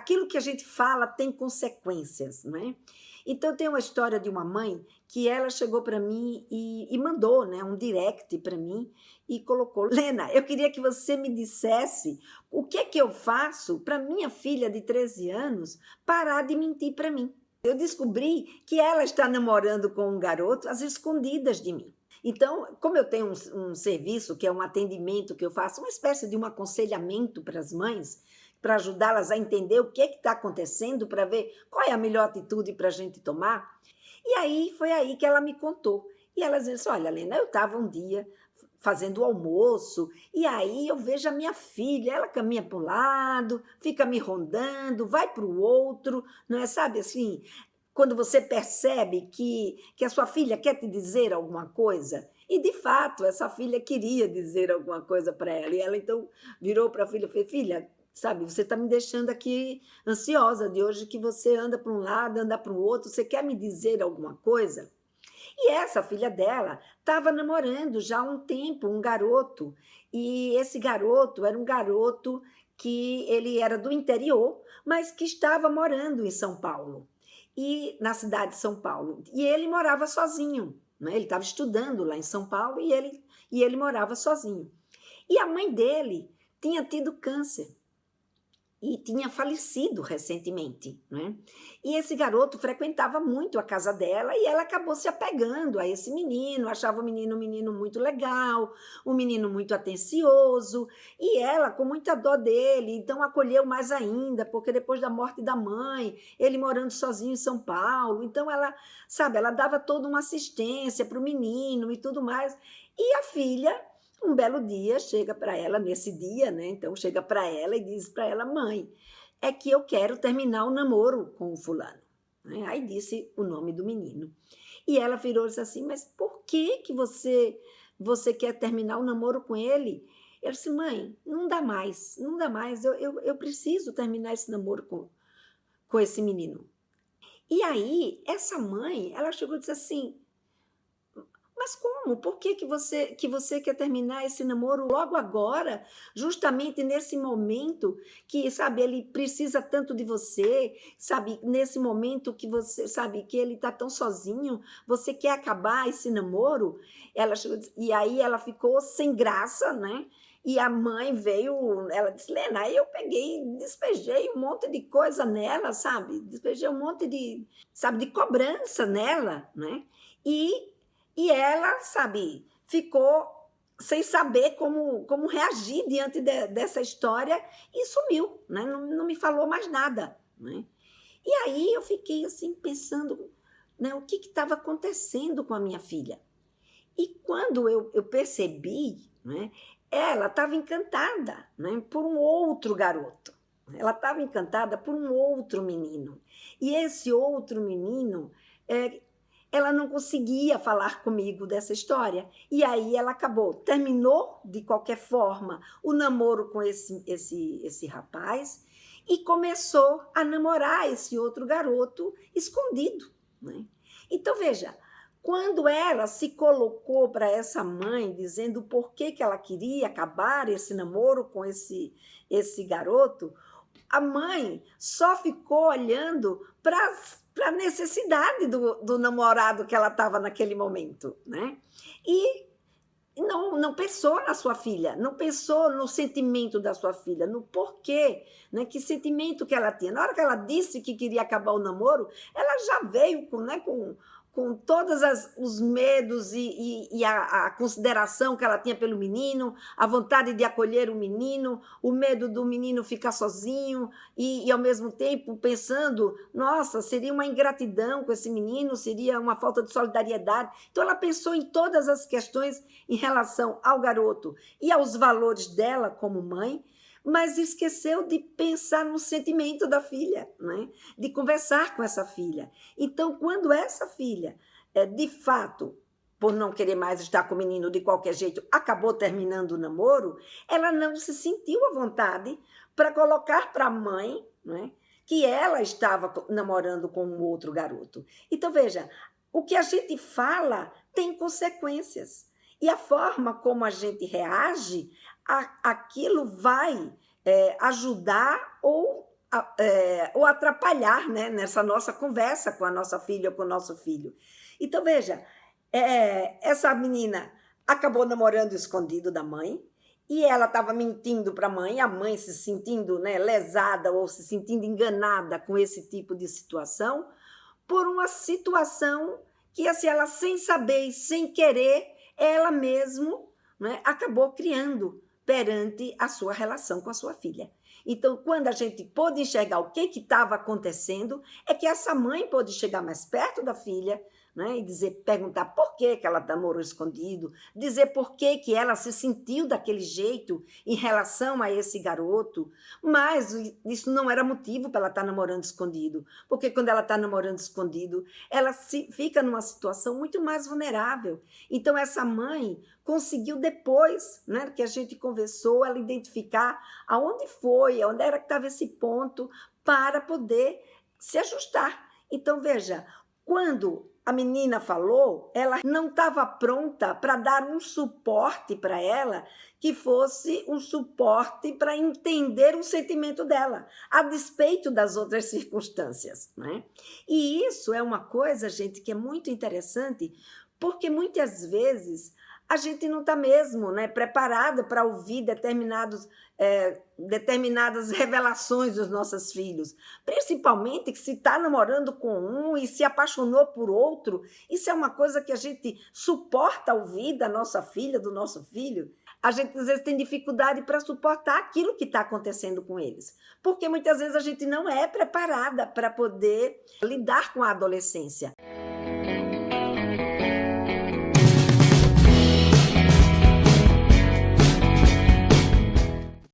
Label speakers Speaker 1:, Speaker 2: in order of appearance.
Speaker 1: aquilo que a gente fala tem consequências, não é? Então, tem uma história de uma mãe que ela chegou para mim e mandou, né, um direct para mim e colocou: Lena, eu queria que você me dissesse o que é que eu faço para minha filha de 13 anos parar de mentir para mim. Eu descobri que ela está namorando com um garoto às escondidas de mim. Então, como eu tenho um serviço, que é um atendimento que eu faço, uma espécie de um aconselhamento para as mães, para ajudá-las a entender o que está acontecendo, para ver qual é a melhor atitude para a gente tomar. E aí, foi aí que ela me contou. E ela disse, olha, Lena, eu estava um dia fazendo o almoço, e aí eu vejo a minha filha, ela caminha para um lado, fica me rondando, vai para o outro, não é, sabe, assim, quando você percebe que a sua filha quer te dizer alguma coisa, e de fato essa filha queria dizer alguma coisa para ela, e ela então virou para a filha e falou, filha, sabe, você está me deixando aqui ansiosa de hoje que você anda para um lado, anda para o outro, você quer me dizer alguma coisa? E essa filha dela estava namorando já há um tempo um garoto, e esse garoto era um garoto que ele era do interior, mas que estava morando em São Paulo, e na cidade de São Paulo. E ele morava sozinho, né? Ele estava estudando lá em São Paulo e ele morava sozinho. E a mãe dele tinha tido câncer e tinha falecido recentemente, né? E esse garoto frequentava muito a casa dela e ela acabou se apegando a esse menino, achava o menino um menino muito legal, um menino muito atencioso, e ela, com muita dó dele, então acolheu mais ainda, porque depois da morte da mãe, ele morando sozinho em São Paulo, então ela, sabe, ela dava toda uma assistência para o menino e tudo mais. E a filha um belo dia chega para ela, nesse dia, né? Então chega para ela e diz para ela, mãe, é que eu quero terminar o namoro com o fulano. Né? Aí disse o nome do menino. E ela virou e disse assim, mas por que você quer terminar o namoro com ele? Eu disse, mãe, não dá mais, não dá mais, eu preciso terminar esse namoro com esse menino. E aí, essa mãe, ela chegou e disse assim, mas como? Por que você quer terminar esse namoro logo agora, justamente nesse momento que, sabe, ele precisa tanto de você, sabe, nesse momento que você, sabe, que ele está tão sozinho, você quer acabar esse namoro? Ela chegou, e aí ela ficou sem graça, né? E a mãe veio, ela disse, Lena, aí eu peguei, despejei um monte de coisa nela, sabe? Despejei um monte de, sabe, de cobrança nela, né? E e ela, sabe, ficou sem saber como reagir diante dessa história e sumiu, né? Não me falou mais nada. Né? E aí eu fiquei assim pensando, né, o que estava acontecendo com a minha filha. E quando eu percebi, né, ela estava encantada, né, por um outro garoto. Ela estava encantada por um outro menino. E esse outro menino é, ela não conseguia falar comigo dessa história. E aí ela acabou, terminou de qualquer forma o namoro com esse rapaz e começou a namorar esse outro garoto escondido. Né? Então, veja, quando ela se colocou para essa mãe, dizendo por que ela queria acabar esse namoro com esse garoto, a mãe só ficou olhando para a necessidade do namorado que ela estava naquele momento, né? E não pensou na sua filha, não pensou no sentimento da sua filha, no porquê, né? Que sentimento que ela tinha. Na hora que ela disse que queria acabar o namoro, ela já veio com todos os medos e a consideração que ela tinha pelo menino, a vontade de acolher o menino, o medo do menino ficar sozinho e ao mesmo tempo pensando, nossa, seria uma ingratidão com esse menino, seria uma falta de solidariedade. Então ela pensou em todas as questões em relação ao garoto e aos valores dela como mãe, mas esqueceu de pensar no sentimento da filha, né? De conversar com essa filha. Então, quando essa filha, de fato, por não querer mais estar com o menino de qualquer jeito, acabou terminando o namoro, ela não se sentiu à vontade para colocar para a mãe, né, que ela estava namorando com um outro garoto. Então, veja, o que a gente fala tem consequências. E a forma como a gente reage, aquilo vai ajudar ou ou atrapalhar, né, nessa nossa conversa com a nossa filha ou com o nosso filho. Então, veja, essa menina acabou namorando escondido da mãe, e ela estava mentindo para a mãe se sentindo, né, lesada ou se sentindo enganada com esse tipo de situação, por uma situação que, assim, ela sem saber e sem querer, ela mesmo, né, acabou criando perante a sua relação com a sua filha. Então, quando a gente pôde enxergar o que estava acontecendo, é que essa mãe pôde chegar mais perto da filha, né, e dizer, perguntar por que ela namorou escondido, dizer por que ela se sentiu daquele jeito em relação a esse garoto, mas isso não era motivo para ela estar namorando escondido, porque quando ela está namorando escondido, ela fica numa situação muito mais vulnerável. Então, essa mãe conseguiu depois, né, que a gente conversou, ela identificar aonde foi, onde era que estava esse ponto, para poder se ajustar. Então, veja, quando a menina falou, ela não estava pronta para dar um suporte para ela que fosse um suporte para entender o sentimento dela, a despeito das outras circunstâncias, né? E isso é uma coisa, gente, que é muito interessante, porque muitas vezes a gente não está mesmo, né, preparado para ouvir determinadas revelações dos nossos filhos. Principalmente que se está namorando com um e se apaixonou por outro, isso é uma coisa que a gente suporta ouvir da nossa filha, do nosso filho. A gente às vezes tem dificuldade para suportar aquilo que está acontecendo com eles, porque muitas vezes a gente não é preparada para poder lidar com a adolescência.